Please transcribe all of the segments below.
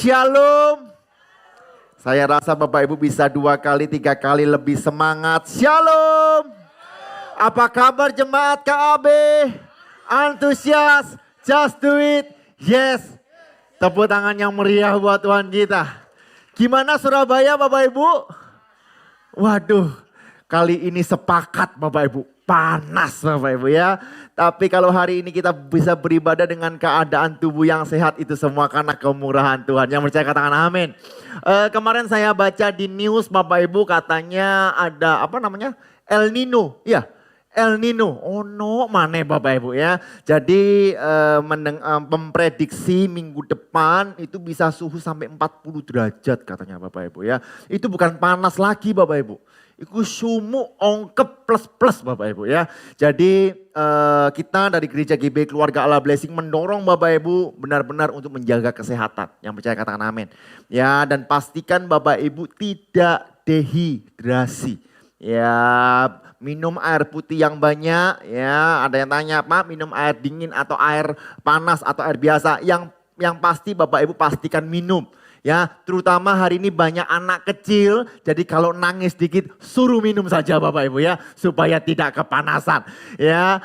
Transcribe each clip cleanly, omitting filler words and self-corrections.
Shalom. Saya rasa Bapak Ibu bisa 2 kali, 3 kali lebih semangat. Shalom. Apa kabar jemaat KAB? Antusias, just do it. Yes. Tepuk tangan yang meriah buat Tuhan kita. Gimana Surabaya Bapak Ibu? Waduh, kali ini sepakat Bapak Ibu. Panas Bapak Ibu ya. Tapi kalau hari ini kita bisa beribadah dengan keadaan tubuh yang sehat, itu semua karena kemurahan Tuhan. Yang percaya katakan amin. Kemarin saya baca di news Bapak Ibu, katanya ada El Nino. Ya, El Nino. Oh no, mana Bapak Ibu ya. Jadi memprediksi minggu depan itu bisa suhu sampai 40 derajat katanya Bapak Ibu ya. Itu bukan panas lagi Bapak Ibu. Itu sumu ongkep plus Bapak Ibu ya. Jadi kita dari Gereja GB Keluarga Allah Blessing mendorong Bapak Ibu benar-benar untuk menjaga kesehatan. Yang percaya katakan amin. Ya, dan pastikan Bapak Ibu tidak dehidrasi. Ya, minum air putih yang banyak ya. Ada yang tanya, Pak, minum air dingin atau air panas atau air biasa? Yang pasti Bapak Ibu pastikan minum. Ya, terutama hari ini banyak anak kecil, jadi kalau nangis dikit suruh minum saja Bapak Ibu ya, supaya tidak kepanasan. Ya,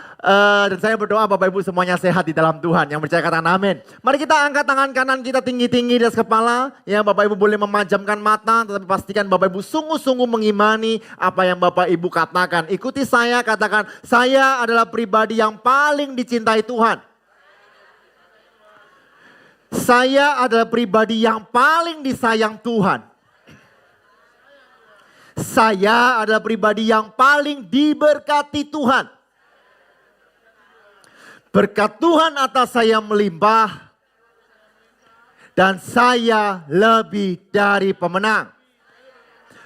dan saya berdoa Bapak Ibu semuanya sehat di dalam Tuhan. Yang percaya katakan amin. Mari kita angkat tangan kanan kita tinggi-tinggi di atas kepala. Ya, Bapak Ibu boleh memejamkan mata, tetapi pastikan Bapak Ibu sungguh-sungguh mengimani apa yang Bapak Ibu katakan. Ikuti saya, katakan, saya adalah pribadi yang paling dicintai Tuhan. Saya adalah pribadi yang paling disayang Tuhan. Saya adalah pribadi yang paling diberkati Tuhan. Berkat Tuhan atas saya melimpah. Dan saya lebih dari pemenang.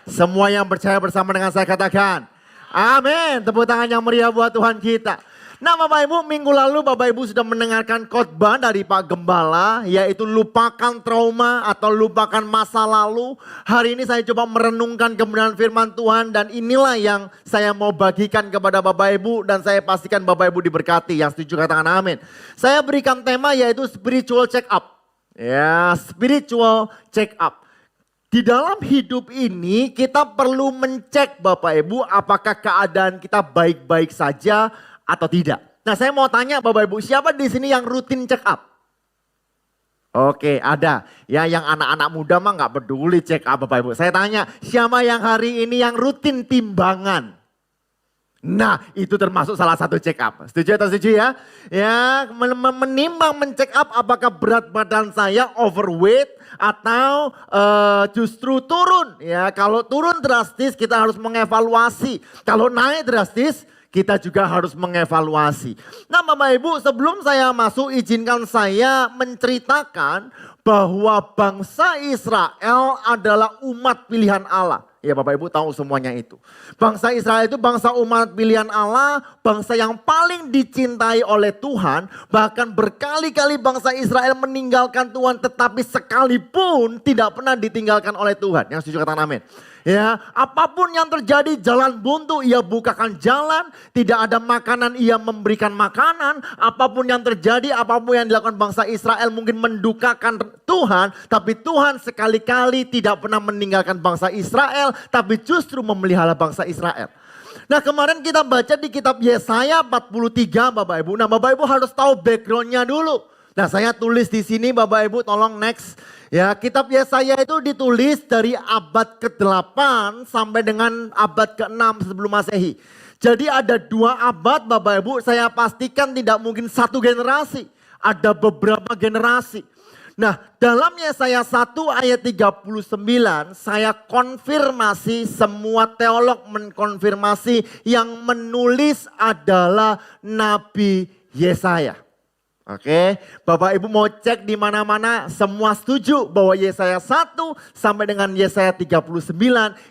Semua yang percaya bersama dengan saya katakan, amin. Tepuk tangan yang meriah buat Tuhan kita. Nah Bapak Ibu, minggu lalu Bapak Ibu sudah mendengarkan khotbah dari Pak Gembala, yaitu lupakan trauma atau lupakan masa lalu. Hari ini saya coba merenungkan kebenaran firman Tuhan, dan inilah yang saya mau bagikan kepada Bapak Ibu, dan saya pastikan Bapak Ibu diberkati. Yang setuju katakan amin. Saya berikan tema yaitu spiritual check up. Ya, spiritual check up. Di dalam hidup ini kita perlu mencek Bapak Ibu apakah keadaan kita baik-baik saja atau tidak. Nah, saya mau tanya Bapak Ibu, siapa di sini yang rutin check up? Oke, ada. Ya, yang anak-anak muda mah nggak peduli check up Bapak Ibu. Saya tanya, siapa yang hari ini yang rutin timbangan? Nah, itu termasuk salah satu check up. Setuju atau setuju ya? Ya, menimbang men-check up apakah berat badan saya overweight atau justru turun. Ya, kalau turun drastis kita harus mengevaluasi. Kalau naik drastis kita juga harus mengevaluasi. Nah Bapak Ibu, sebelum saya masuk, izinkan saya menceritakan bahwa bangsa Israel adalah umat pilihan Allah. Ya Bapak Ibu tahu semuanya itu. Bangsa Israel itu bangsa umat pilihan Allah, bangsa yang paling dicintai oleh Tuhan. Bahkan berkali-kali bangsa Israel meninggalkan Tuhan, tetapi sekalipun tidak pernah ditinggalkan oleh Tuhan. Yang setuju katakan amin. Ya, apapun yang terjadi, jalan buntu ia bukakan jalan, tidak ada makanan ia memberikan makanan. Apapun yang terjadi, apapun yang dilakukan bangsa Israel mungkin mendukakan Tuhan, tapi Tuhan sekali-kali tidak pernah meninggalkan bangsa Israel, tapi justru memelihara bangsa Israel. Nah, kemarin kita baca di kitab Yesaya 43 Bapak Ibu. Nah, Bapak Ibu harus tahu backgroundnya dulu. Nah, saya tulis di sini Bapak Ibu, tolong next. Ya, kitab Yesaya itu ditulis dari abad ke-8 sampai dengan abad ke-6 sebelum Masehi. Jadi ada 2 abad Bapak Ibu, saya pastikan tidak mungkin satu generasi. Ada beberapa generasi. Nah, dalam Yesaya 1 ayat 39 saya konfirmasi, semua teolog mengkonfirmasi yang menulis adalah Nabi Yesaya. Oke, Bapak Ibu mau cek di mana-mana, semua setuju bahwa Yesaya 1 sampai dengan Yesaya 39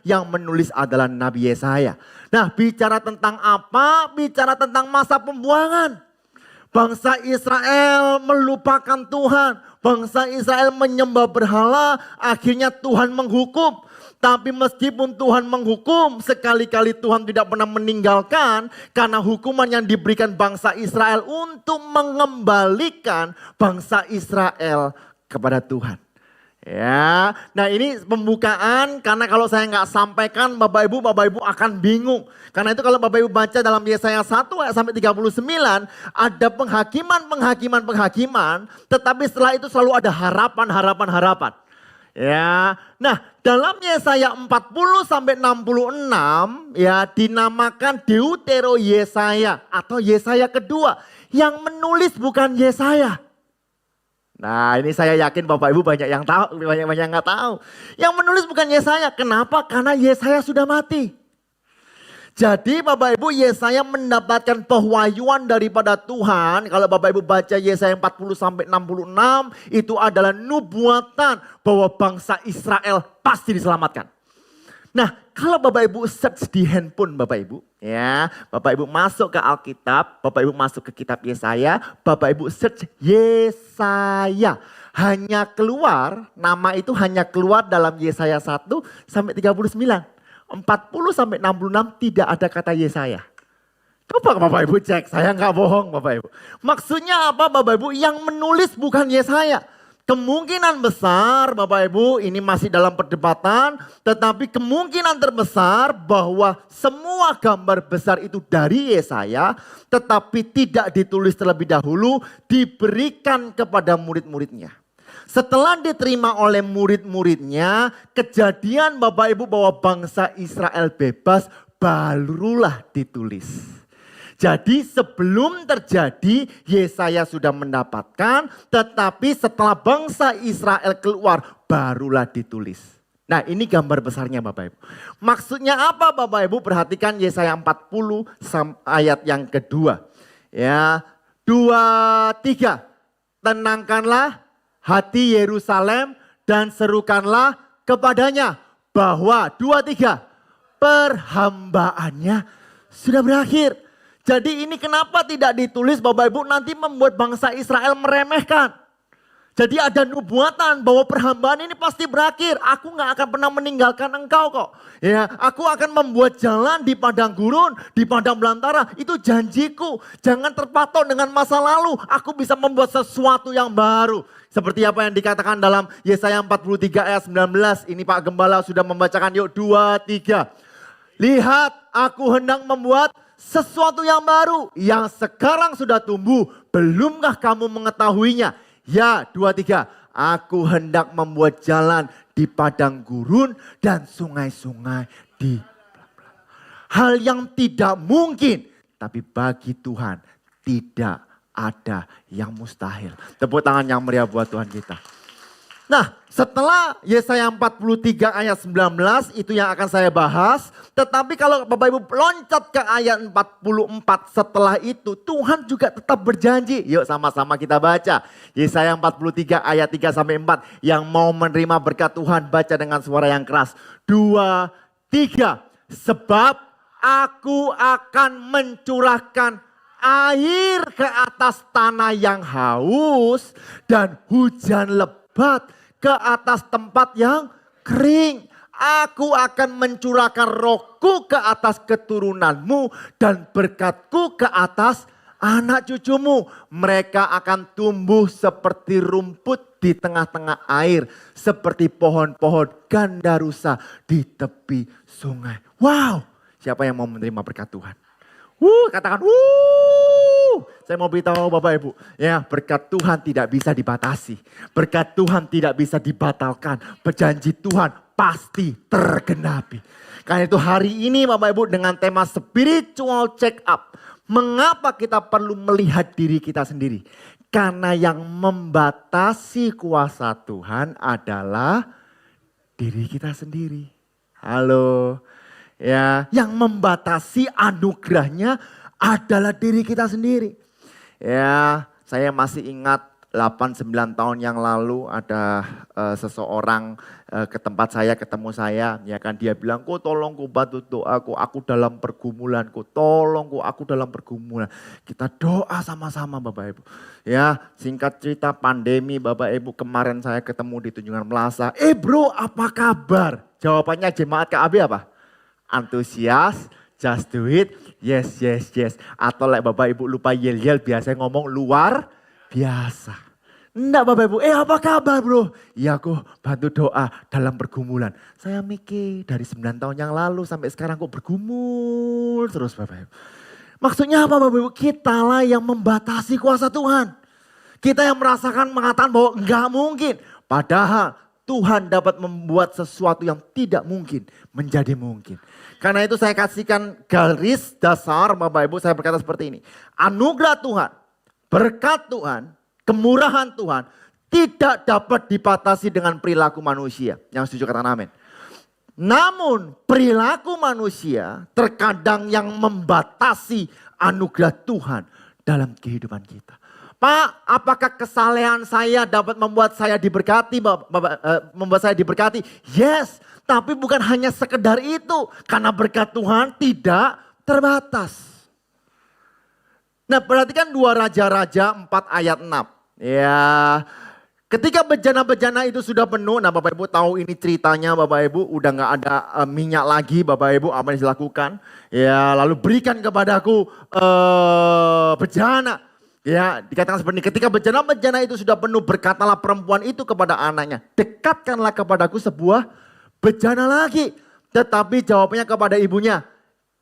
yang menulis adalah Nabi Yesaya. Nah, bicara tentang apa? Bicara tentang masa pembuangan. Bangsa Israel melupakan Tuhan, bangsa Israel menyembah berhala, akhirnya Tuhan menghukum. Tapi meskipun Tuhan menghukum, sekali-kali Tuhan tidak pernah meninggalkan karena hukuman yang diberikan bangsa Israel untuk mengembalikan bangsa Israel kepada Tuhan. Ya, nah ini pembukaan karena kalau saya nggak sampaikan Bapak Ibu akan bingung. Karena itu kalau Bapak Ibu baca dalam Yesaya 1 ayat sampai 39 ada penghakiman, tetapi setelah itu selalu ada harapan. Ya, nah dalam Yesaya 40 sampai 66 ya dinamakan Deutero Yesaya atau Yesaya kedua yang menulis bukan Yesaya. Nah ini saya yakin Bapak Ibu banyak yang tahu, banyak yang nggak tahu. Yang menulis bukan Yesaya. Kenapa? Karena Yesaya sudah mati. Jadi Bapak Ibu Yesaya mendapatkan pewahyuan daripada Tuhan. Kalau Bapak Ibu baca Yesaya 40 sampai 66 itu adalah nubuatan bahwa bangsa Israel pasti diselamatkan. Nah, kalau Bapak Ibu search di handphone Bapak Ibu, ya, Bapak Ibu masuk ke Alkitab, Bapak Ibu masuk ke kitab Yesaya, Bapak Ibu search Yesaya. Hanya keluar, nama itu hanya keluar dalam Yesaya 1 sampai 39. 40 sampai 66 tidak ada kata Yesaya. Coba Bapak Ibu cek, saya nggak bohong Bapak Ibu. Maksudnya apa Bapak Ibu? Yang menulis bukan Yesaya. Kemungkinan besar Bapak Ibu ini masih dalam perdebatan, tetapi kemungkinan terbesar bahwa semua gambar besar itu dari Yesaya, tetapi tidak ditulis terlebih dahulu, diberikan kepada murid-muridnya. Setelah diterima oleh murid-muridnya, kejadian Bapak Ibu bahwa bangsa Israel bebas barulah ditulis. Jadi sebelum terjadi Yesaya sudah mendapatkan, tetapi setelah bangsa Israel keluar barulah ditulis. Nah ini gambar besarnya Bapak Ibu. Maksudnya apa Bapak Ibu? Perhatikan Yesaya 40 ayat yang kedua. Ya, 2, 3. Tenangkanlah hati Yerusalem dan serukanlah kepadanya bahwa 2, 3. Perhambaannya sudah berakhir. Jadi ini kenapa tidak ditulis Bapak Ibu nanti membuat bangsa Israel meremehkan. Jadi ada nubuatan bahwa perhambaan ini pasti berakhir. Aku gak akan pernah meninggalkan engkau kok. Ya, aku akan membuat jalan di padang gurun, di padang belantara. Itu janjiku. Jangan terpatok dengan masa lalu. Aku bisa membuat sesuatu yang baru. Seperti apa yang dikatakan dalam Yesaya 43 ayat 19. Ini Pak Gembala sudah membacakan, yuk 2, 3. Lihat aku hendak membuat sesuatu yang baru yang sekarang sudah tumbuh. Belumkah kamu mengetahuinya? Ya 2, 3. Aku hendak membuat jalan di padang gurun dan sungai-sungai di hal yang tidak mungkin. Tapi bagi Tuhan tidak ada yang mustahil. Tepuk tangan yang meriah buat Tuhan kita. Nah setelah Yesaya 43 ayat 19 itu yang akan saya bahas. Tetapi kalau Bapak Ibu loncat ke ayat 44 setelah itu Tuhan juga tetap berjanji. Yuk sama-sama kita baca. Yesaya 43 ayat 3 sampai 4. Yang mau menerima berkat Tuhan baca dengan suara yang keras. 2, 3. Sebab aku akan mencurahkan air ke atas tanah yang haus dan hujan lebat ke atas tempat yang kering. Aku akan mencurahkan rohku ke atas keturunanmu dan berkatku ke atas anak cucumu. Mereka akan tumbuh seperti rumput di tengah-tengah air. Seperti pohon-pohon gandarusa di tepi sungai. Wow, siapa yang mau menerima berkat Tuhan? Katakan Saya mau beritahu Bapak Ibu, ya berkat Tuhan tidak bisa dibatasi. Berkat Tuhan tidak bisa dibatalkan. Berjanji Tuhan pasti tergenapi. Karena itu hari ini Bapak Ibu dengan tema spiritual check up. Mengapa kita perlu melihat diri kita sendiri? Karena yang membatasi kuasa Tuhan adalah diri kita sendiri. Halo. Ya, yang membatasi anugerahnya adalah diri kita sendiri. Ya, saya masih ingat 8-9 tahun yang lalu ada seseorang ke tempat saya, ketemu saya, ya kan dia bilang, "Kok tolong ku bantu doaku, aku dalam pergumulanku, tolong ku aku dalam pergumulan." Kita doa sama-sama Bapak Ibu. Ya, singkat cerita pandemi Bapak Ibu, kemarin saya ketemu di Tunjungan Plaza. Bro, apa kabar? Jawabannya jemaat KAB apa? Antusias, just do it, yes, yes, yes. Atau like Bapak Ibu lupa yel-yel biasanya ngomong luar biasa. Enggak Bapak Ibu, apa kabar bro? Iya aku bantu doa dalam pergumulan. Saya mikir dari 9 tahun yang lalu sampai sekarang kok bergumul terus Bapak Ibu. Maksudnya apa Bapak Ibu? Kitalah yang membatasi kuasa Tuhan. Kita yang mengatakan bahwa enggak mungkin. Padahal Tuhan dapat membuat sesuatu yang tidak mungkin menjadi mungkin. Karena itu saya kasihkan garis dasar Bapak Ibu, saya berkata seperti ini. Anugerah Tuhan, berkat Tuhan, kemurahan Tuhan tidak dapat dibatasi dengan perilaku manusia. Yang setuju katakan amin. Namun perilaku manusia terkadang yang membatasi anugerah Tuhan dalam kehidupan kita. Pak, apakah kesalehan saya dapat membuat saya diberkati? Membuat saya diberkati? Yes, tapi bukan hanya sekedar itu. Karena berkat Tuhan tidak terbatas. Nah, perhatikan 2 Raja-Raja 4 ayat 6. Ya, ketika bejana-bejana itu sudah penuh, nah Bapak Ibu tahu ini ceritanya Bapak Ibu, udah gak ada minyak lagi Bapak Ibu, apa yang dilakukan? Ya, lalu berikan kepadaku bejana. Ya, dikatakan seperti ini, ketika bejana-bejana itu sudah penuh, berkatalah perempuan itu kepada anaknya, dekatkanlah kepadaku sebuah bejana lagi. Tetapi jawabnya kepada ibunya,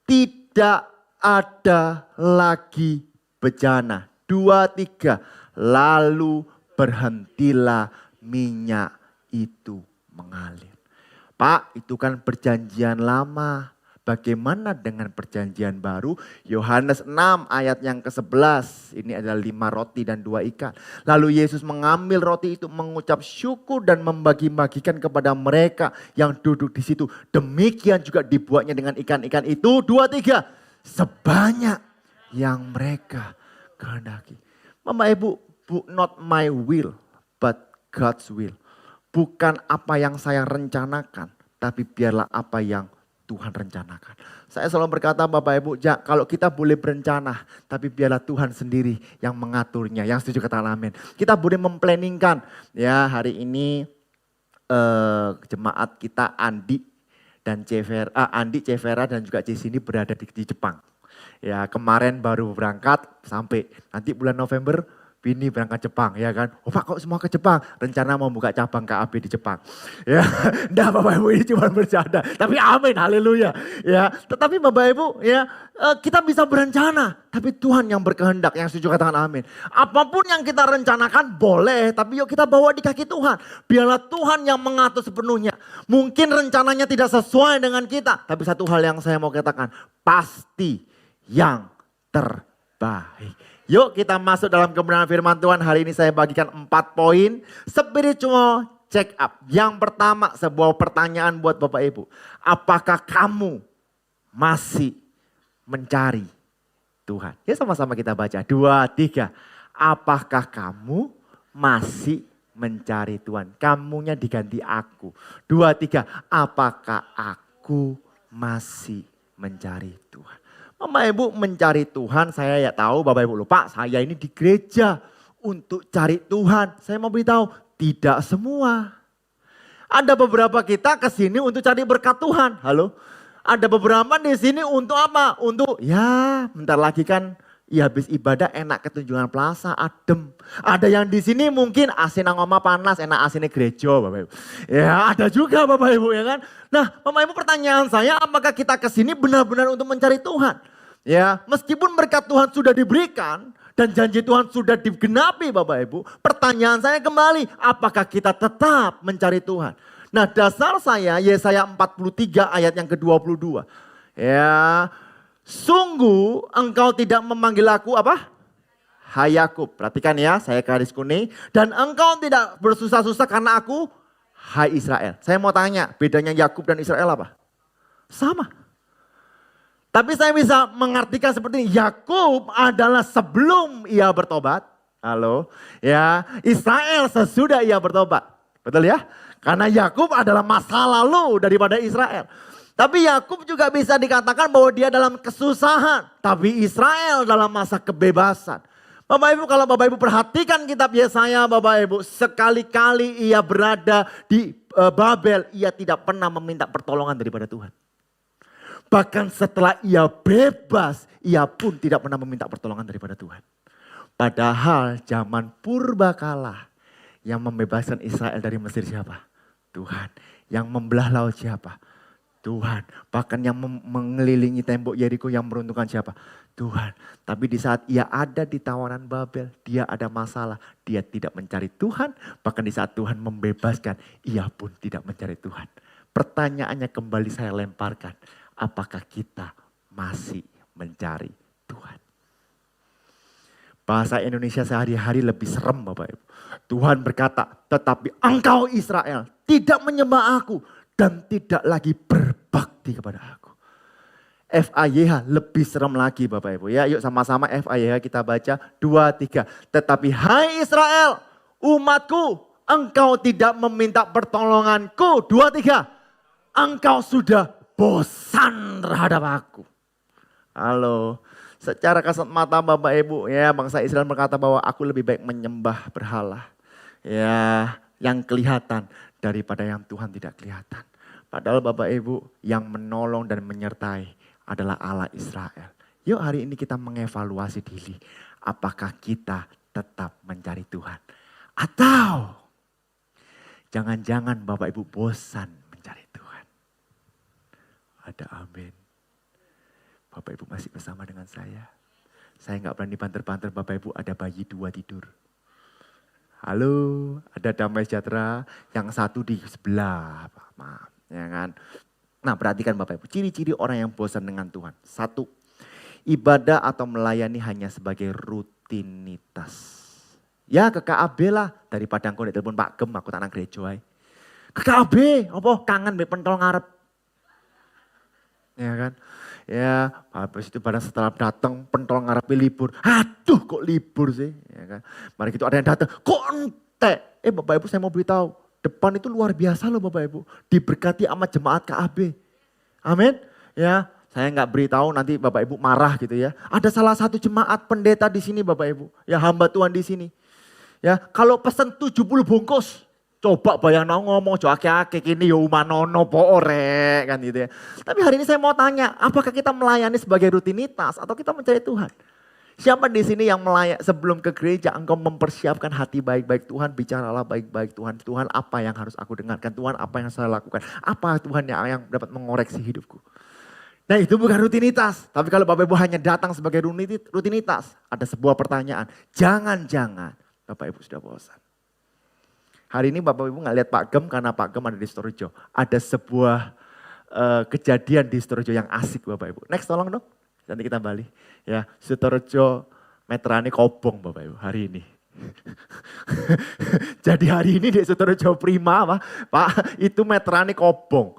tidak ada lagi bejana. 2, 3, lalu berhentilah minyak itu mengalir. Pak, itu kan perjanjian lama. Bagaimana dengan perjanjian baru? Yohanes 6 ayat yang ke-11. Ini adalah 5 roti dan 2 ikan. Lalu Yesus mengambil roti itu, mengucap syukur dan membagi-bagikan kepada mereka yang duduk di situ. Demikian juga dibuatnya dengan ikan-ikan itu. 2, 3. Sebanyak yang mereka kehendaki. Bapak Ibu, not my will but God's will. Bukan apa yang saya rencanakan, tapi biarlah apa yang Tuhan rencanakan. Saya selalu berkata Bapak Ibu, kalau kita boleh berencana, tapi biarlah Tuhan sendiri yang mengaturnya. Yang setuju katakan amin. Kita boleh memplanningkan. Ya, hari ini jemaat kita Andi, Cevera dan juga Cis ini berada di Jepang. Ya, kemarin baru berangkat sampai nanti bulan November Bini berangkat Jepang, ya kan? Oh Pak, kok semua ke Jepang? Rencana mau buka cabang KAB di Jepang. Ya, enggak Bapak Ibu, ini cuma bercanda. Tapi amin, haleluya. Ya, tetapi Bapak Ibu, ya kita bisa berencana, tapi Tuhan yang berkehendak. Yang setuju katakan amin. Apapun yang kita rencanakan boleh, tapi yuk kita bawa di kaki Tuhan. Biarlah Tuhan yang mengatur sepenuhnya. Mungkin rencananya tidak sesuai dengan kita, tapi satu hal yang saya mau katakan, pasti yang terbaik. Yuk kita masuk dalam kebenaran firman Tuhan. Hari ini saya bagikan 4 poin spiritual check up. Yang pertama, sebuah pertanyaan buat Bapak Ibu. Apakah kamu masih mencari Tuhan? Ya sama-sama kita baca. 2, 3. Apakah kamu masih mencari Tuhan? Kamunya diganti aku. 2, 3. Apakah aku masih mencari Tuhan? Bapak Ibu mencari Tuhan, saya ya tahu Bapak Ibu lupa, saya ini di gereja untuk cari Tuhan. Saya mau beritahu, tidak semua. Ada beberapa kita ke sini untuk cari berkat Tuhan. Halo? Ada beberapa di sini untuk apa? Untuk ya bentar lagi kan ya habis ibadah enak ketunjukan plaza, adem. Ada yang di sini mungkin AC nang oma panas, enak AC-nya gereja Bapak Ibu. Ya ada juga Bapak Ibu ya kan. Nah Bapak Ibu pertanyaan saya, apakah kita ke sini benar-benar untuk mencari Tuhan? Ya, meskipun berkat Tuhan sudah diberikan dan janji Tuhan sudah digenapi Bapak Ibu, pertanyaan saya kembali, apakah kita tetap mencari Tuhan? Nah, dasar saya Yesaya 43 ayat yang ke-22. Ya, sungguh engkau tidak memanggil aku apa? Hai Yakub. Perhatikan ya, saya garis kuning. Dan engkau tidak bersusah-susah karena aku, hai Israel. Saya mau tanya, bedanya Yakub dan Israel apa? Sama. Tapi saya bisa mengartikan seperti ini. Yakub adalah sebelum ia bertobat. Halo. Ya, Israel sesudah ia bertobat. Betul ya? Karena Yakub adalah masa lalu daripada Israel. Tapi Yakub juga bisa dikatakan bahwa dia dalam kesusahan. Tapi Israel dalam masa kebebasan. Bapak Ibu, kalau Bapak Ibu perhatikan kitab Yesaya Bapak Ibu. Sekali-kali ia berada di Babel, ia tidak pernah meminta pertolongan daripada Tuhan. Bahkan setelah ia bebas, ia pun tidak pernah meminta pertolongan daripada Tuhan. Padahal zaman purbakala, Yang membebaskan Israel dari Mesir siapa? Tuhan. Yang membelah laut siapa? Tuhan. Bahkan yang mengelilingi tembok Yeriko yang meruntuhkan siapa? Tuhan. Tapi di saat ia ada di tawanan Babel, dia ada masalah. Dia tidak mencari Tuhan. Bahkan di saat Tuhan membebaskan, ia pun tidak mencari Tuhan. Pertanyaannya kembali saya lemparkan. Apakah kita masih mencari Tuhan? Bahasa Indonesia sehari-hari lebih serem Bapak Ibu. Tuhan berkata, tetapi engkau Israel tidak menyembah aku dan tidak lagi berbakti kepada aku. FAYH lebih serem lagi Bapak Ibu ya. Yuk sama-sama FAYH kita baca 2, 3. Tetapi hai Israel, umatku, engkau tidak meminta pertolonganku. 2, 3. Engkau sudah bosan terhadap aku. Halo. Secara kasat mata Bapak Ibu ya, bangsa Israel berkata bahwa aku lebih baik menyembah berhala. Ya, yang kelihatan daripada yang Tuhan tidak kelihatan. Padahal Bapak Ibu yang menolong dan menyertai adalah Allah Israel. Yuk hari ini kita mengevaluasi diri. Apakah kita tetap mencari Tuhan? Atau jangan-jangan Bapak Ibu bosan mencari Tuhan. Ada amin. Bapak Ibu masih bersama dengan saya. Saya nggak berani banter-banter Bapak Ibu, ada bayi 2 tidur. Halo, ada damai sejahtera, yang satu di sebelah. Maaf, ya kan. Nah perhatikan Bapak Ibu, ciri-ciri orang yang bosan dengan Tuhan. 1, ibadah atau melayani hanya sebagai rutinitas. Ya ke KAB lah, daripada engkau telepon Pak Gem, aku tak nang gereja. Ke KAB, apa kangen be pentol ngarep. Ya kan. Ya, habis itu pada setelah datang pentol ngarepi libur. Aduh kok libur sih. Ya kan. Mari gitu ada yang datang, kok entek. Bapak Ibu saya mau beritahu, depan itu luar biasa loh Bapak Ibu. Diberkati sama jemaat KAB. Amin. Ya, saya nggak beritahu nanti Bapak Ibu marah gitu ya. Ada salah satu jemaat pendeta di sini Bapak Ibu. Ya hamba Tuhan di sini. Ya, kalau pesan 70 bungkus. Coba bayang ngomong ake-ake kini ya umanono po ore kan gitu ya. Tapi hari ini saya mau tanya, apakah kita melayani sebagai rutinitas atau kita mencari Tuhan? Siapa di sini yang sebelum ke gereja engkau mempersiapkan hati baik-baik Tuhan, bicaralah baik-baik Tuhan. Tuhan apa yang harus aku dengarkan, Tuhan apa yang saya lakukan, apa Tuhan yang dapat mengoreksi hidupku. Nah itu bukan rutinitas, tapi kalau Bapak Ibu hanya datang sebagai rutinitas, ada sebuah pertanyaan, jangan-jangan Bapak Ibu sudah bosan. Hari ini Bapak Ibu gak lihat Pak Gem karena Pak Gem ada di Storjo. Ada sebuah kejadian di Storjo yang asik Bapak Ibu. Next tolong dong, nanti kita balik. Ya, Storjo meterane kobong Bapak Ibu hari ini. Jadi hari ini di Storjo Prima Pak itu meterane kobong.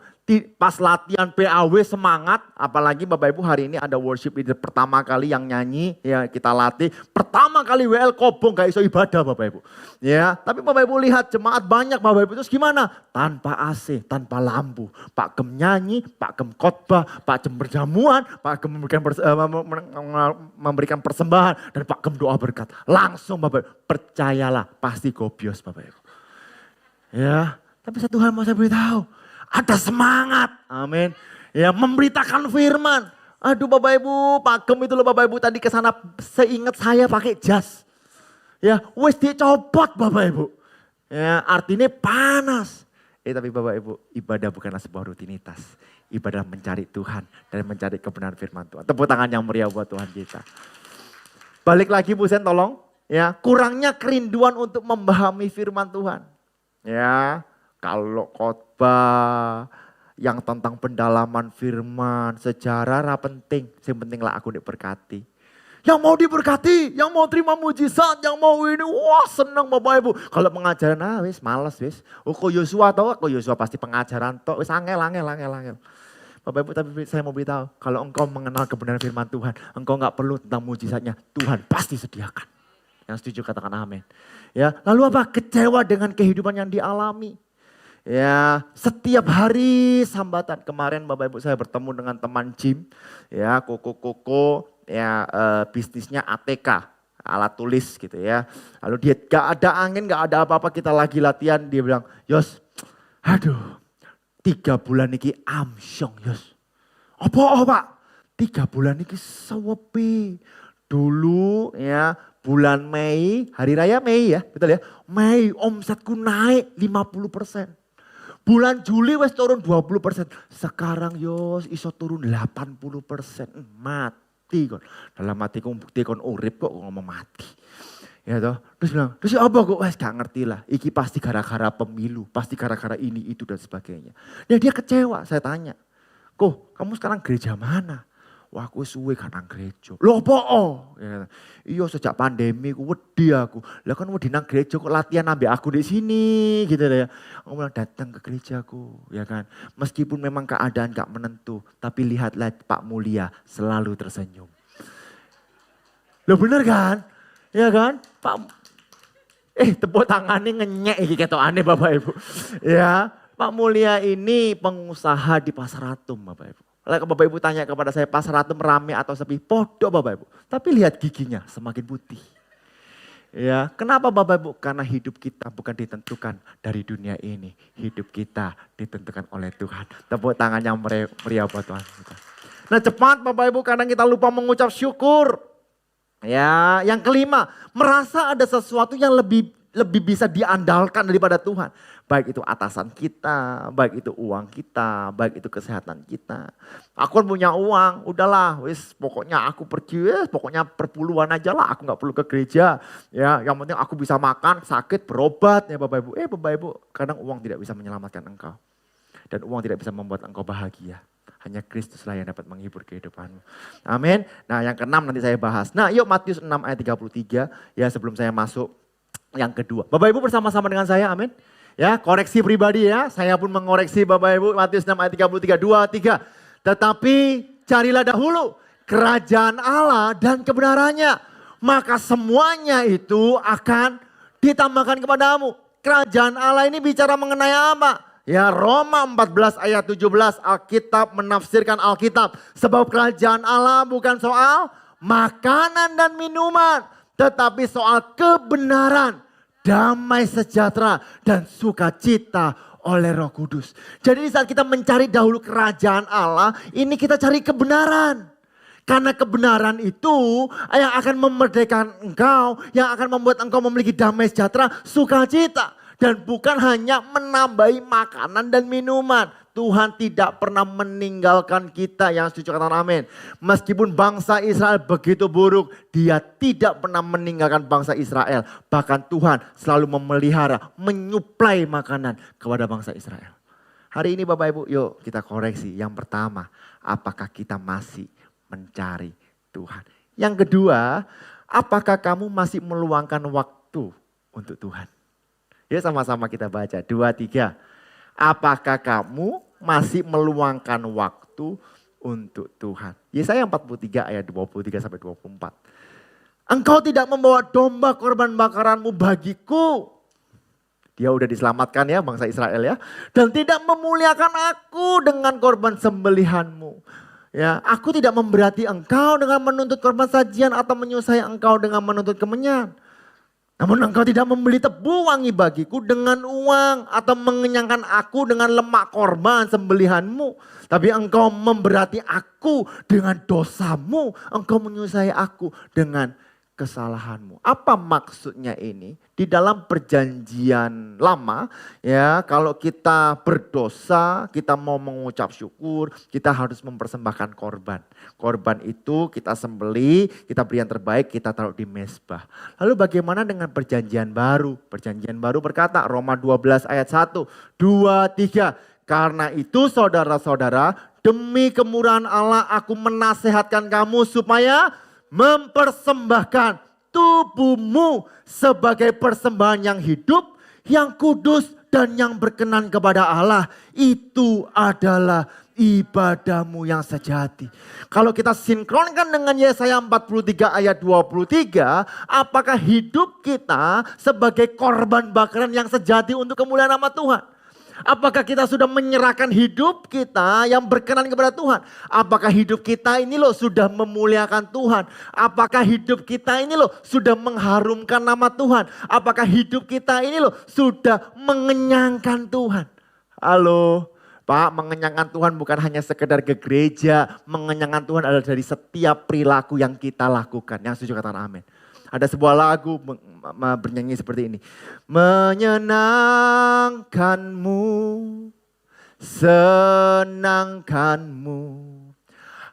Pas latihan PAW semangat, apalagi Bapak Ibu hari ini ada worship leader pertama kali yang nyanyi, ya kita latih. Pertama kali WL kobong gak iso ibadah Bapak Ibu. Ya, tapi Bapak Ibu lihat jemaat banyak Bapak Ibu, terus gimana? Tanpa AC, tanpa lampu. Pak Gem nyanyi, Pak Gem khotbah, Pak Gem berjamuan, Pak Gem memberikan persembahan, dan Pak Gem doa berkat. Langsung Bapak Ibu, percayalah pasti gobios Bapak Ibu. Ya, tapi satu hal mau saya beritahu. Ada semangat, amin. Ya memberitakan firman. Aduh Bapak Ibu, Pak Gem itu loh Bapak Ibu tadi ke sana seingat saya pakai jas. Ya wis dicopot Bapak Ibu. Ya artinya panas. Tapi Bapak Ibu, ibadah bukanlah sebuah rutinitas. Ibadah mencari Tuhan dan mencari kebenaran firman Tuhan. Tepuk tangan yang meriah buat Tuhan kita. Balik lagi Bu Sen tolong. Ya kurangnya kerinduan untuk memahami firman Tuhan. Ya. Kalau khotbah yang tentang pendalaman firman, sejarah penting. Yang pentinglah aku diberkati. Yang mau diberkati, yang mau terima mujizat, yang mau ini, wah senang Bapak Ibu. Kalau pengajaran, wis males wis. Ko Yosua tau, ko Yosua pasti pengajaran tok, wis angel. Bapak Ibu tapi saya mau beritahu, kalau engkau mengenal kebenaran firman Tuhan, engkau gak perlu tentang mujizatnya, Tuhan pasti sediakan. Yang setuju katakan amin. Ya, lalu apa? Kecewa dengan kehidupan yang dialami. Ya, setiap hari sambatan. Kemarin Bapak Ibu saya bertemu dengan teman Jim, ya Koko, ya bisnisnya ATK, alat tulis gitu ya. Lalu dia gak ada angin, gak ada apa-apa, kita lagi latihan, dia bilang, Yos, aduh 3 bulan ini amsyong Yos. Apa Pak? 3 bulan ini sewepi. Dulu ya Bulan Mei, hari raya Mei ya, betul ya. Mei omsetku naik 50%. Bulan Juli wes turun 20%. Sekarang yos iso turun 80%. Mati kon. Dalam hatiku bukti kon urip kok ngomong mati. Ya toh. Terus bilang, terus apa kok? Wes gak ngerti lah. Iki pasti gara-gara pemilu. Pasti gara-gara ini, itu dan sebagainya. Ya dia kecewa, saya tanya. Kok kamu sekarang gereja mana? Wah aku suwe gak nang gereja. Loh apa? Ya, iya sejak pandemi aku wedi aku. Lah kan wedi nang gereja kok latihan ambek aku di sini gitu ya. Aku bilang datang ke gerejaku ya kan. Meskipun memang keadaan gak menentu. Tapi lihatlah Pak Mulia selalu tersenyum. Loh bener kan? Ya kan? Pak tepuk tangannya ngenyek iki ketokane Bapak Ibu. Ya, Pak Mulia ini pengusaha di Pasar Atom Bapak Ibu. Kalau Bapak Ibu tanya kepada saya Pasar Atom rame atau sepi, podo Bapak Ibu. Tapi lihat giginya semakin putih. Ya, kenapa Bapak Ibu? Karena hidup kita bukan ditentukan dari dunia ini. Hidup kita ditentukan oleh Tuhan. Tepuk tangan yang meriah buat Tuhan. Nah cepat Bapak Ibu kadang kita lupa mengucap syukur. Ya, yang kelima, merasa ada sesuatu yang lebih bisa diandalkan daripada Tuhan. Baik itu atasan kita, baik itu uang kita, baik itu kesehatan kita. Aku punya uang, udahlah, wis pokoknya aku pergi, pokoknya perpuluhan aja lah, aku nggak perlu ke gereja. Ya, yang penting aku bisa makan, sakit, berobat ya Bapak Ibu. Bapak Ibu, kadang uang tidak bisa menyelamatkan engkau. Dan uang tidak bisa membuat engkau bahagia. Hanya Kristuslah yang dapat menghibur kehidupanmu. Amin. Nah yang keenam nanti saya bahas. Nah yuk Matius 6 ayat 33 ya sebelum saya masuk yang kedua. Bapak Ibu bersama-sama dengan saya, amin. Ya, koreksi pribadi ya. Saya pun mengoreksi Bapak Ibu. Matius 6 ayat 33, 2, 3. Tetapi carilah dahulu kerajaan Allah dan kebenarannya. Maka semuanya itu akan ditambahkan kepadamu. Kerajaan Allah ini bicara mengenai apa? Ya Roma 14 ayat 17 Alkitab menafsirkan Alkitab. Sebab kerajaan Allah bukan soal makanan dan minuman. Tetapi soal kebenaran, damai sejahtera dan sukacita oleh Roh Kudus. Jadi saat kita mencari dahulu kerajaan Allah, ini kita cari kebenaran. Karena kebenaran itu yang akan memerdekakan engkau, yang akan membuat engkau memiliki damai sejahtera, sukacita. Dan bukan hanya menambahi makanan dan minuman. Tuhan tidak pernah meninggalkan kita, yang setuju katakan amin. Meskipun bangsa Israel begitu buruk, dia tidak pernah meninggalkan bangsa Israel. Bahkan Tuhan selalu memelihara, menyuplai makanan kepada bangsa Israel. Hari ini Bapak Ibu yuk kita koreksi. Yang pertama, apakah kita masih mencari Tuhan? Yang kedua, apakah kamu masih meluangkan waktu untuk Tuhan? Yuk sama-sama kita baca, 2, 3. Apakah kamu masih meluangkan waktu untuk Tuhan? Yesaya 43 ayat 23 sampai 24. Engkau tidak membawa domba korban bakaranmu bagiku. Dia udah diselamatkan ya bangsa Israel ya. Dan tidak memuliakan aku dengan korban sembelihanmu. Ya, aku tidak memberati engkau dengan menuntut korban sajian atau menyusahai engkau dengan menuntut kemenyan. Namun engkau tidak membeli tebu wangi bagiku dengan uang atau mengenyangkan aku dengan lemak korban sembelihanmu. Tapi engkau memberati aku dengan dosamu. Engkau menyusahai aku dengan kesalahanmu. Apa maksudnya ini? Di dalam perjanjian lama ya kalau kita berdosa, kita mau mengucap syukur, kita harus mempersembahkan korban. Korban itu kita sembelih, kita beri yang terbaik, kita taruh di mezbah. Lalu bagaimana dengan perjanjian baru? Perjanjian baru berkata Roma 12 ayat 1, 2, 3. Karena itu saudara-saudara, demi kemurahan Allah aku menasehatkan kamu supaya mempersembahkan tubuhmu sebagai persembahan yang hidup, yang kudus dan yang berkenan kepada Allah. Itu adalah ibadahmu yang sejati. Kalau kita sinkronkan dengan Yesaya 43 ayat 23, apakah hidup kita sebagai korban bakaran yang sejati untuk kemuliaan nama Tuhan? Apakah kita sudah menyerahkan hidup kita yang berkenan kepada Tuhan? Apakah hidup kita ini loh sudah memuliakan Tuhan? Apakah hidup kita ini loh sudah mengharumkan nama Tuhan? Apakah hidup kita ini loh sudah mengenyangkan Tuhan? Halo, Pak, mengenyangkan Tuhan bukan hanya sekedar ke gereja. Mengenyangkan Tuhan adalah dari setiap perilaku yang kita lakukan. Yang setuju katakan amin. Ada sebuah lagu bernyanyi seperti ini. Menyenangkanmu, senangkanmu,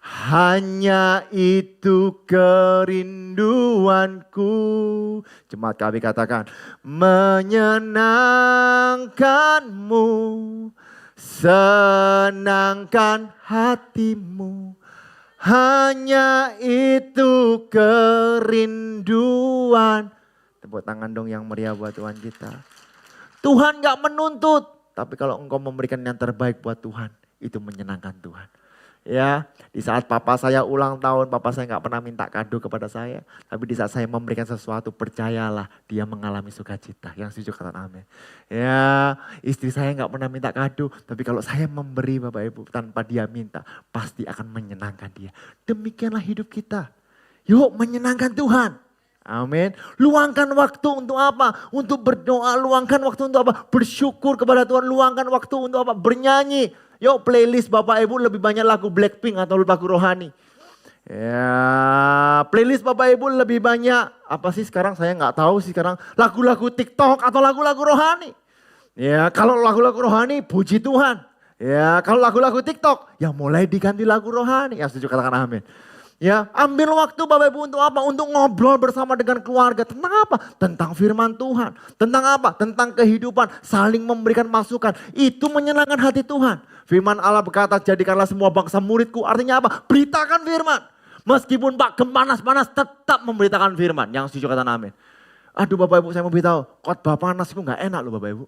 hanya itu kerinduanku. Jemaat kami katakan, menyenangkanmu, senangkan hatimu, hanya itu kerinduan. Tepuk tangan dong yang meriah buat Tuhan kita. Tuhan gak menuntut, tapi kalau engkau memberikan yang terbaik buat Tuhan, itu menyenangkan Tuhan. Ya, di saat papa saya ulang tahun, papa saya gak pernah minta kado kepada saya. Tapi di saat saya memberikan sesuatu, percayalah dia mengalami sukacita. Yang setuju katakan amin. Ya, istri saya gak pernah minta kado. Tapi kalau saya memberi Bapak Ibu tanpa dia minta, pasti akan menyenangkan dia. Demikianlah hidup kita. Yuk menyenangkan Tuhan. Amin. Luangkan waktu untuk apa? Untuk berdoa. Luangkan waktu untuk apa? Bersyukur kepada Tuhan. Luangkan waktu untuk apa? Bernyanyi. Yuk playlist Bapak Ibu lebih banyak lagu Blackpink atau lagu rohani. Ya, playlist Bapak Ibu lebih banyak. Apa sih sekarang saya nggak tahu sih sekarang. Lagu-lagu TikTok atau lagu-lagu rohani. Ya, kalau lagu-lagu rohani puji Tuhan. Ya, kalau lagu-lagu TikTok ya mulai diganti lagu rohani. Ya setuju katakan amin. Ya, ambil waktu Bapak Ibu untuk apa? Untuk ngobrol bersama dengan keluarga. Tentang apa? Tentang firman Tuhan. Tentang apa? Tentang kehidupan. Saling memberikan masukan. Itu menyenangkan hati Tuhan. Firman Allah berkata, jadikanlah semua bangsa muridku. Artinya apa? Beritakan firman. Meskipun Pak panas-panas tetap memberitakan firman. Yang setuju kata amin. Aduh Bapak Ibu saya mau beritahu. Khotbah panas itu gak enak loh Bapak Ibu.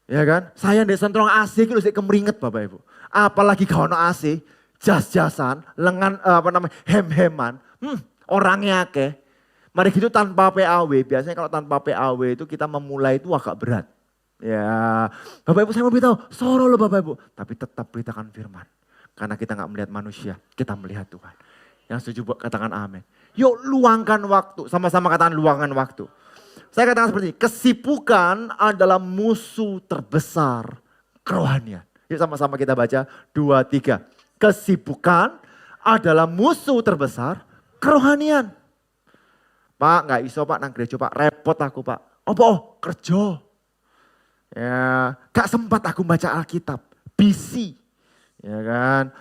Ya kan? Saya di sentrong AC itu sih kemeringet Bapak Ibu. Apalagi kalau AC. Jas-jasan, lengan hem-heman, orangnya ke. Mari gitu tanpa PAW, biasanya kalau tanpa PAW itu kita memulai itu agak berat. Ya, Bapak Ibu saya mau beritahu, soro loh Bapak Ibu. Tapi tetap beritakan firman. Karena kita gak melihat manusia, kita melihat Tuhan. Yang setuju katakan amin. Yuk luangkan waktu, sama-sama katakan luangkan waktu. Saya katakan seperti ini, kesibukan adalah musuh terbesar kerohanian. Yuk sama-sama kita baca, 2, 3. Kesibukan adalah musuh terbesar kerohanian. Pak gak iso Pak nang gereja Pak, repot aku Pak. Apa? Kerja. Ya, gak sempat aku baca Alkitab, busy. Ya kan.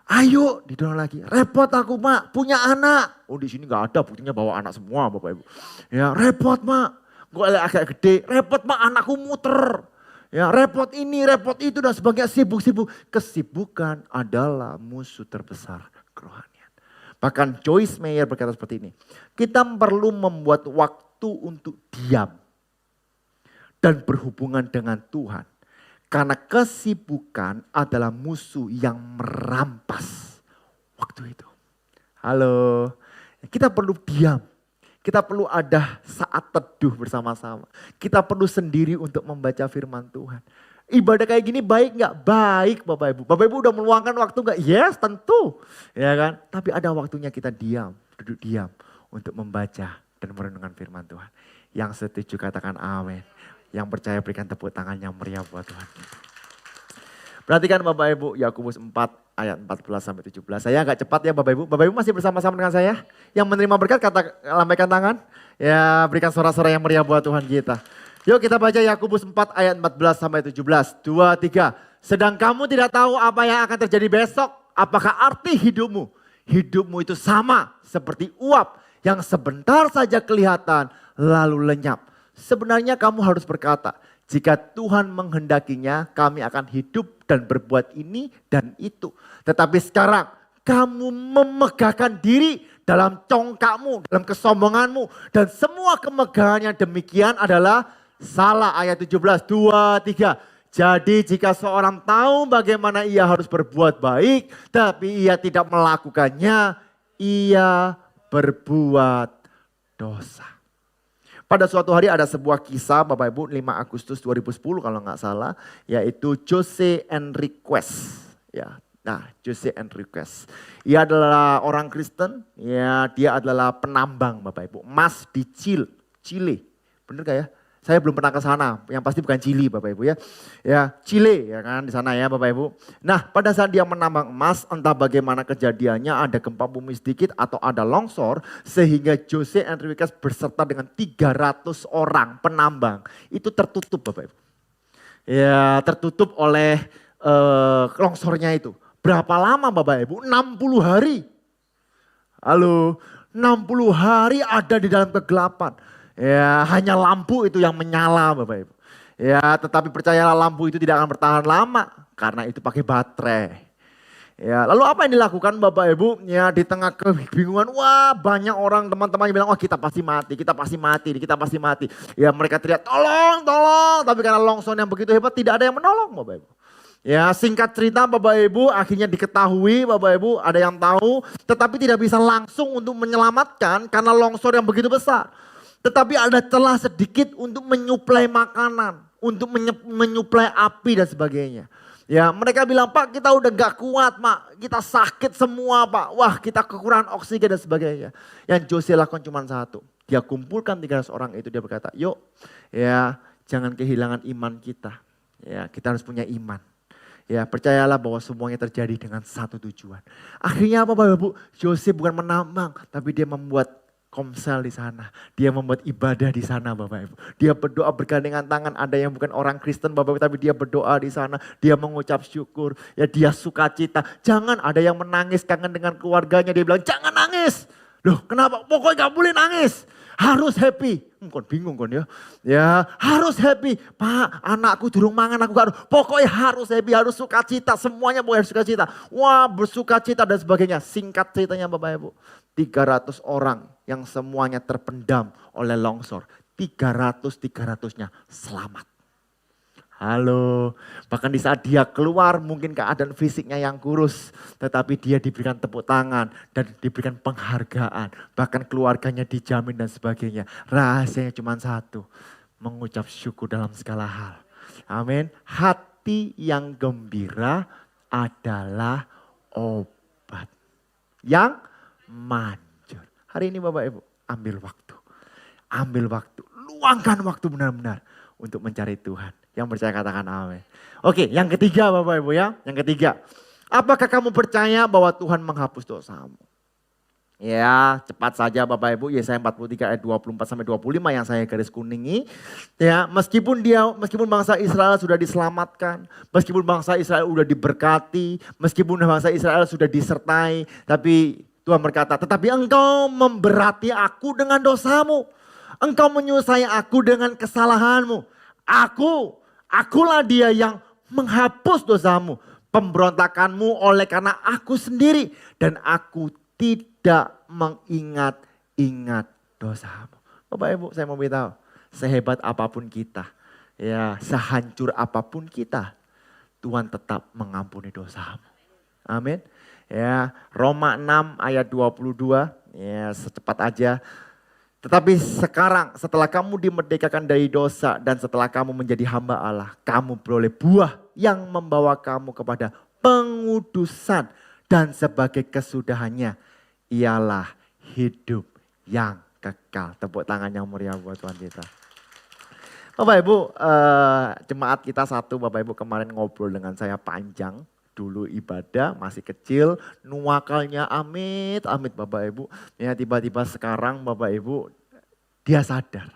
Ayo didorong lagi. Repot aku Pak, punya anak. Oh di sini gak ada, buktinya bawa anak semua Bapak Ibu. Ya repot Pak, gue agak gede. Repot Pak, anakku muter. Ya repot ini, repot itu dan sebagainya, sibuk-sibuk. Kesibukan adalah musuh terbesar kerohanian. Bahkan Joyce Meyer berkata seperti ini. Kita perlu membuat waktu untuk diam. Dan berhubungan dengan Tuhan. Karena kesibukan adalah musuh yang merampas waktu itu. Halo, kita perlu diam. Kita perlu ada saat teduh bersama-sama. Kita perlu sendiri untuk membaca firman Tuhan. Ibadah kayak gini baik gak? Baik Bapak Ibu. Bapak Ibu udah meluangkan waktu gak? Yes tentu. Ya kan? Tapi ada waktunya kita diam, duduk diam untuk membaca dan merenungkan firman Tuhan. Yang setuju katakan amin. Yang percaya berikan tepuk tangan yang meriah buat Tuhan. Perhatikan Bapak Ibu, Yakobus 4 ayat 14 sampai 17. Saya agak cepat ya Bapak Ibu. Bapak Ibu masih bersama-sama dengan saya? Yang menerima berkat lambaikan tangan. Ya berikan suara-suara yang meriah buat Tuhan kita. Yuk kita baca Yakobus 4 ayat 14 sampai 17. 2, 3. Sedang kamu tidak tahu apa yang akan terjadi besok. Apakah arti hidupmu? Hidupmu itu sama seperti uap yang sebentar saja kelihatan lalu lenyap. Sebenarnya kamu harus berkata, jika Tuhan menghendakinya, kami akan hidup dan berbuat ini dan itu. Tetapi sekarang kamu memegahkan diri dalam congkakmu, dalam kesombonganmu. Dan semua kemegahan yang demikian adalah salah. Ayat 17, 2, 3. Jadi jika seorang tahu bagaimana ia harus berbuat baik, tapi ia tidak melakukannya, ia berbuat dosa. Pada suatu hari ada sebuah kisah Bapak Ibu 5 Agustus 2010 kalau nggak salah. Yaitu Jose Enriquez. Ya, nah Jose Enriquez. Ia adalah orang Kristen. Ya, dia adalah penambang Bapak Ibu. Emas di Chile. Bener gak ya? Saya belum pernah ke sana, yang pasti bukan Chili Bapak Ibu ya. Ya, Chile ya kan di sana ya Bapak Ibu. Nah, pada saat dia menambang emas, entah bagaimana kejadiannya, ada gempa bumi sedikit atau ada longsor sehingga Jose Enriquez beserta dengan 300 orang penambang itu tertutup Bapak Ibu. Ya, tertutup oleh longsornya itu. Berapa lama Bapak Ibu? 60 hari. Halo, 60 hari ada di dalam kegelapan. Ya, hanya lampu itu yang menyala Bapak Ibu. Ya, tetapi percayalah lampu itu tidak akan bertahan lama karena itu pakai baterai. Ya, lalu apa yang dilakukan Bapak Ibu? Ya, di tengah kebingungan, wah banyak orang teman-teman yang bilang, wah kita pasti mati, kita pasti mati, kita pasti mati. Ya, mereka teriak, tolong, tolong. Tapi karena longsor yang begitu hebat tidak ada yang menolong Bapak Ibu. Ya, singkat cerita Bapak Ibu akhirnya diketahui Bapak Ibu ada yang tahu tetapi tidak bisa langsung untuk menyelamatkan karena longsor yang begitu besar. Tetapi ada celah sedikit untuk menyuplai makanan, untuk menyuplai api dan sebagainya. Ya, mereka bilang, Pak kita udah gak kuat Pak, kita sakit semua Pak. Wah kita kekurangan oksigen dan sebagainya. Yang Jose lakukan cuma satu, dia kumpulkan 300 orang itu, dia berkata yuk ya jangan kehilangan iman kita. Ya, kita harus punya iman. Ya, percayalah bahwa semuanya terjadi dengan satu tujuan. Akhirnya apa Bapak Ibu? Jose bukan menambang, tapi dia membuat komsel di sana. Dia membuat ibadah di sana Bapak Ibu. Dia berdoa bergandengan tangan. Ada yang bukan orang Kristen Bapak Ibu, tapi dia berdoa di sana. Dia mengucap syukur. Ya, dia sukacita. Jangan ada yang menangis kangen dengan keluarganya. Dia bilang jangan nangis. Loh kenapa? Pokoknya gak boleh nangis. Harus happy. Kon bingung kon ya. Ya harus happy. Pak anakku durung mangan aku gak harus. Pokoknya harus happy, harus sukacita. Semuanya boleh sukacita. Wah bersukacita dan sebagainya. Singkat ceritanya Bapak Ibu. 300 orang yang semuanya terpendam oleh longsor. 300-300-nya selamat. Halo, bahkan di saat dia keluar mungkin keadaan fisiknya yang kurus. Tetapi dia diberikan tepuk tangan dan diberikan penghargaan. Bahkan keluarganya dijamin dan sebagainya. Rahasianya cuma satu, mengucap syukur dalam segala hal. Amin. Hati yang gembira adalah obat yang manjur. Hari ini Bapak Ibu ambil waktu. Ambil waktu, luangkan waktu benar-benar untuk mencari Tuhan. Yang percaya katakan amin. Oke, yang ketiga Bapak Ibu ya. Yang ketiga, apakah kamu percaya bahwa Tuhan menghapus dosamu? Ya, cepat saja Bapak Ibu, Yesaya 43 ayat 24 sampai 25 yang saya garis kuningi. Ya, meskipun bangsa Israel sudah diselamatkan, meskipun bangsa Israel sudah diberkati, meskipun bangsa Israel sudah disertai, tapi Tuhan berkata, tetapi engkau memberati aku dengan dosamu. Engkau menyusahai aku dengan kesalahanmu. Akulah dia yang menghapus dosamu, pemberontakanmu oleh karena aku sendiri. Dan aku tidak mengingat-ingat dosamu. Bapak Ibu saya mau beritahu, sehebat apapun kita, ya sehancur apapun kita, Tuhan tetap mengampuni dosamu. Amin. Ya, Roma 6 ayat 22, ya secepat aja. Tetapi sekarang setelah kamu dimerdekakan dari dosa dan setelah kamu menjadi hamba Allah, kamu beroleh buah yang membawa kamu kepada pengudusan dan sebagai kesudahannya ialah hidup yang kekal. Tepuk tangan yang meriah buat Tuhan kita. Bapak Ibu, jemaat kita satu Bapak Ibu kemarin ngobrol dengan saya panjang. Dulu ibadah masih kecil, nuakalnya amit Bapak Ibu. Ya tiba-tiba sekarang Bapak Ibu dia sadar.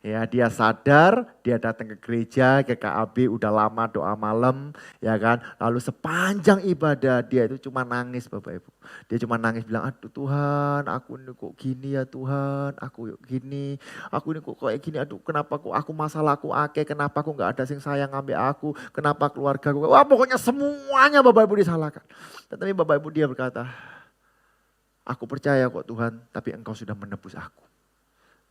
Ya dia sadar, dia datang ke gereja, ke KAB udah lama doa malam, ya kan. Lalu sepanjang ibadah dia itu cuma nangis Bapak Ibu. Dia cuma nangis bilang, aduh Tuhan aku ini kok gini ya Tuhan, aku gini, aku ini kok kayak gini, aduh kenapa kok aku masalahku akeh, kenapa aku gak ada yang sayang ngambil aku, kenapa keluarga aku, wah pokoknya semuanya Bapak Ibu disalahkan. Tetapi Bapak Ibu dia berkata, aku percaya kok Tuhan, tapi Engkau sudah menebus aku.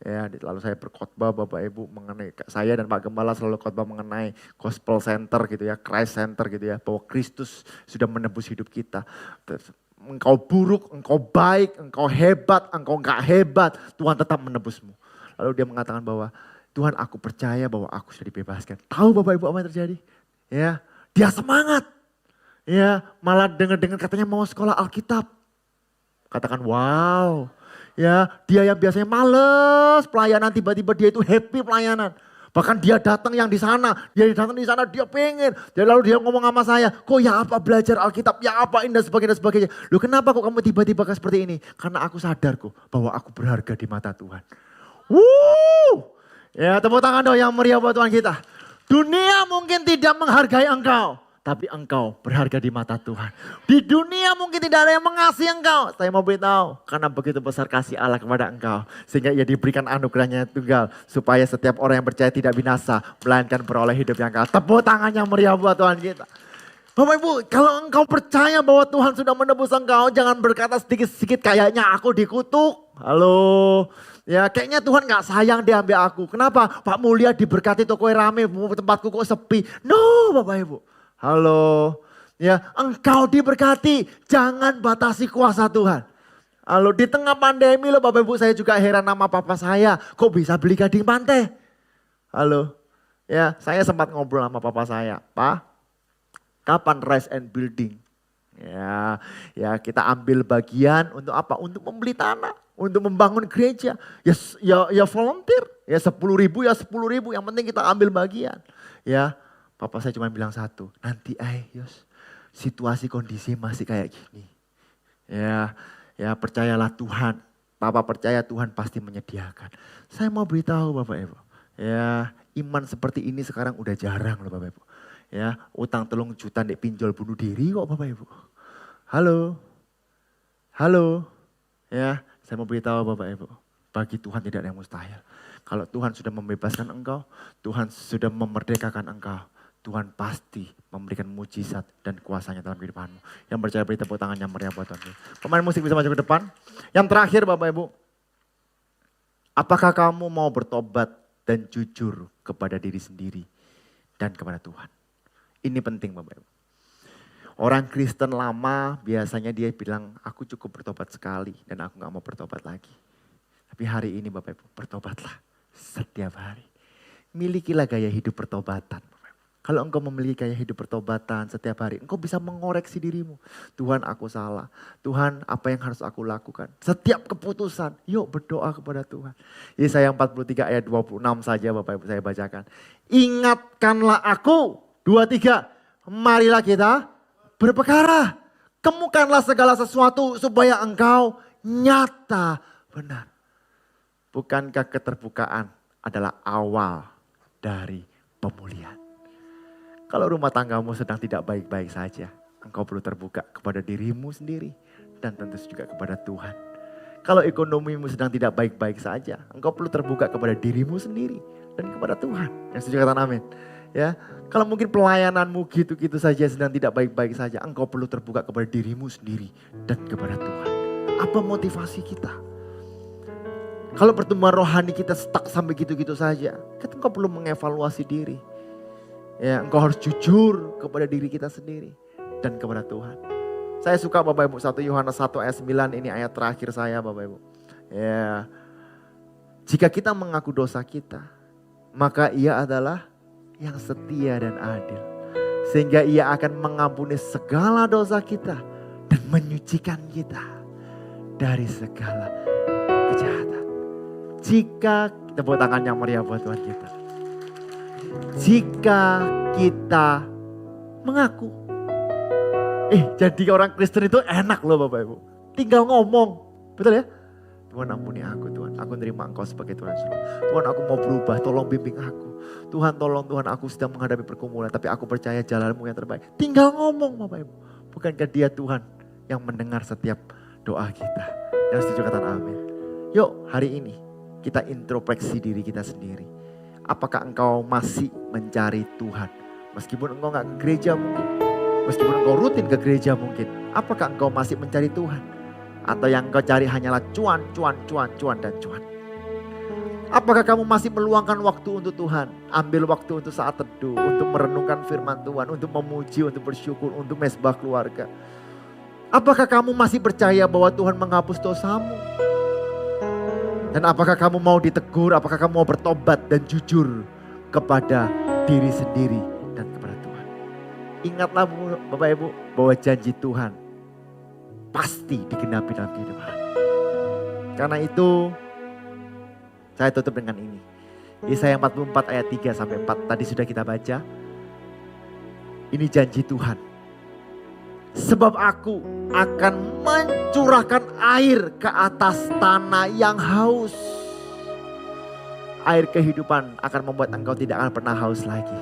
Ya, lalu saya berkhotbah Bapak Ibu mengenai, saya dan Pak Gembala selalu khotbah mengenai gospel center gitu ya, Christ center gitu ya, bahwa Kristus sudah menebus hidup kita. Engkau buruk, engkau baik, engkau hebat, engkau enggak hebat, Tuhan tetap menebusmu. Lalu dia mengatakan bahwa Tuhan aku percaya bahwa aku sudah dibebaskan. Tahu Bapak Ibu apa yang terjadi? Ya, dia semangat. Ya, malah dengar-dengar katanya mau sekolah Alkitab. Katakan wow. Ya, dia yang biasanya males pelayanan tiba-tiba dia itu happy pelayanan. Bahkan dia datang yang di sana, dia pengen. Dan lalu dia ngomong sama saya, kok ya apa belajar Alkitab, ya apa ini dan sebagainya. Loh kenapa kok kamu tiba-tiba seperti ini? Karena aku sadar kok bahwa aku berharga di mata Tuhan. Ya tepuk tangan dong yang meriah buat Tuhan kita. Dunia mungkin tidak menghargai engkau. Tapi engkau berharga di mata Tuhan. Di dunia mungkin tidak ada yang mengasihi engkau. Saya mau beritahu, karena begitu besar kasih Allah kepada engkau. Sehingga ia diberikan anugerahnya yang tunggal. Supaya setiap orang yang percaya tidak binasa. Melainkan beroleh hidup yang kekal. Tepuk tangan yang meriah buat Tuhan kita. Bapak Ibu, kalau engkau percaya bahwa Tuhan sudah menebus engkau. Jangan berkata sedikit-sedikit kayaknya aku dikutuk. Halo. Ya kayaknya Tuhan gak sayang dia ambil aku. Kenapa? Pak Mulia diberkati tokonya rame, tempatku kok sepi. No Bapak Ibu. Halo, ya engkau diberkati, jangan batasi kuasa Tuhan. Halo, di tengah pandemi loh Bapak Ibu, saya juga heran sama papa saya, kok bisa beli gading pantai? Halo, ya saya sempat ngobrol sama papa saya, Pak, kapan rise and building? Ya kita ambil bagian untuk apa? Untuk membeli tanah, untuk membangun gereja. Ya volunteer, ya 10.000 ya 10.000, yang penting kita ambil bagian. Ya. Papa saya cuma bilang satu, nanti Yos, situasi kondisi masih kayak gini. Ya percayalah Tuhan, Papa percaya Tuhan pasti menyediakan. Saya mau beritahu Bapak Ibu, ya iman seperti ini sekarang udah jarang loh Bapak Ibu. Ya utang 3 juta nek pinjol bunuh diri kok Bapak Ibu. Halo, ya saya mau beritahu Bapak Ibu, bagi Tuhan tidak ada yang mustahil. Kalau Tuhan sudah membebaskan engkau, Tuhan sudah memerdekakan engkau. Tuhan pasti memberikan mujizat dan kuasanya dalam kehidupanmu. Yang percaya beri tepuk tangan yang meriah buat Tuhan. Pemain musik bisa maju ke depan. Yang terakhir Bapak Ibu. Apakah kamu mau bertobat dan jujur kepada diri sendiri dan kepada Tuhan? Ini penting Bapak Ibu. Orang Kristen lama biasanya dia bilang aku cukup bertobat sekali dan aku gak mau bertobat lagi. Tapi hari ini Bapak Ibu bertobatlah setiap hari. Milikilah gaya hidup pertobatan. Kalau engkau memiliki gaya hidup pertobatan setiap hari, engkau bisa mengoreksi dirimu. Tuhan aku salah, Tuhan apa yang harus aku lakukan. Setiap keputusan, yuk berdoa kepada Tuhan. Yesaya 43 ayat 26 saja Bapak Ibu saya bacakan. Ingatkanlah aku, 23, marilah kita berperkara. Kemukanlah segala sesuatu supaya engkau nyata benar. Bukankah keterbukaan adalah awal dari pemulihan? Kalau rumah tanggamu sedang tidak baik-baik saja, engkau perlu terbuka kepada dirimu sendiri dan tentu juga kepada Tuhan. Kalau ekonomimu sedang tidak baik-baik saja, engkau perlu terbuka kepada dirimu sendiri dan kepada Tuhan. Yang setuju katakan amin. Ya, kalau mungkin pelayananmu gitu-gitu saja sedang tidak baik-baik saja, engkau perlu terbuka kepada dirimu sendiri dan kepada Tuhan. Apa motivasi kita? Kalau pertumbuhan rohani kita stuck sampai gitu-gitu saja, kita engkau perlu mengevaluasi diri. Ya, engkau harus jujur kepada diri kita sendiri dan kepada Tuhan. Saya suka Bapak Ibu 1 Yohanes 1 ayat 9, ini ayat terakhir saya Bapak Ibu. Ya, jika kita mengaku dosa kita, maka Ia adalah yang setia dan adil. Sehingga Ia akan mengampuni segala dosa kita dan menyucikan kita dari segala kejahatan. Jika, tepuk tangan yang meriah buat Tuhan kita. Jika kita mengaku. Jadi orang Kristen itu enak loh Bapak Ibu. Tinggal ngomong. Betul ya? Tuhan ampuni aku Tuhan. Aku nerima Engkau sebagai Tuhan Yesus. Tuhan aku mau berubah. Tolong bimbing aku. Tuhan tolong Tuhan aku sedang menghadapi pergumulan. Tapi aku percaya jalanmu yang terbaik. Tinggal ngomong Bapak Ibu. Bukankah Dia Tuhan yang mendengar setiap doa kita. Yang setuju katakan amin. Yuk hari ini kita introspeksi diri kita sendiri. Apakah engkau masih mencari Tuhan? Meskipun engkau gak ke gereja mungkin. Meskipun engkau rutin ke gereja mungkin. Apakah engkau masih mencari Tuhan? Atau yang engkau cari hanyalah cuan, dan cuan. Apakah kamu masih meluangkan waktu untuk Tuhan? Ambil waktu untuk saat teduh, untuk merenungkan firman Tuhan, untuk memuji, untuk bersyukur, untuk mesbah keluarga. Apakah kamu masih percaya bahwa Tuhan menghapus dosamu? Dan apakah kamu mau ditegur, apakah kamu mau bertobat dan jujur kepada diri sendiri dan kepada Tuhan. Ingatlah Bapak Ibu bahwa janji Tuhan pasti digenapi dalam kehidupan. Karena itu saya tutup dengan ini. Yesaya 44 ayat 3 sampai 4 tadi sudah kita baca. Ini janji Tuhan. Sebab aku akan mencurahkan air ke atas tanah yang haus. Air kehidupan akan membuat engkau tidak akan pernah haus lagi.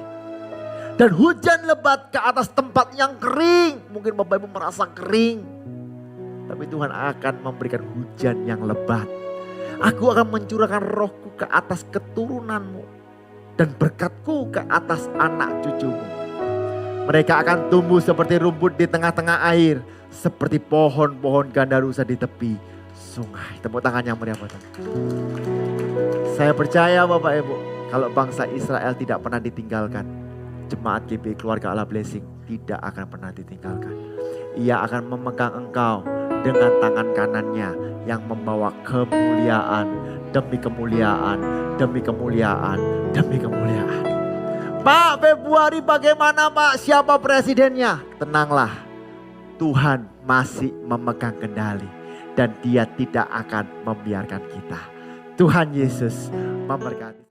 Dan hujan lebat ke atas tempat yang kering. Mungkin Bapak Ibu merasa kering. Tapi Tuhan akan memberikan hujan yang lebat. Aku akan mencurahkan rohku ke atas keturunanmu. Dan berkatku ke atas anak cucumu. Mereka akan tumbuh seperti rumput di tengah-tengah air. Seperti pohon-pohon gandarusa di tepi sungai. Tepuk tangan yang meriah buat Tuhan. Saya percaya Bapak Ibu, kalau bangsa Israel tidak pernah ditinggalkan, jemaat GBI Keluarga Allah Blessing tidak akan pernah ditinggalkan. Ia akan memegang engkau dengan tangan kanannya yang membawa kemuliaan demi kemuliaan, demi kemuliaan, demi kemuliaan. Pak, Februari bagaimana Pak? Siapa presidennya? Tenanglah, Tuhan masih memegang kendali dan Dia tidak akan membiarkan kita. Tuhan Yesus memberkati.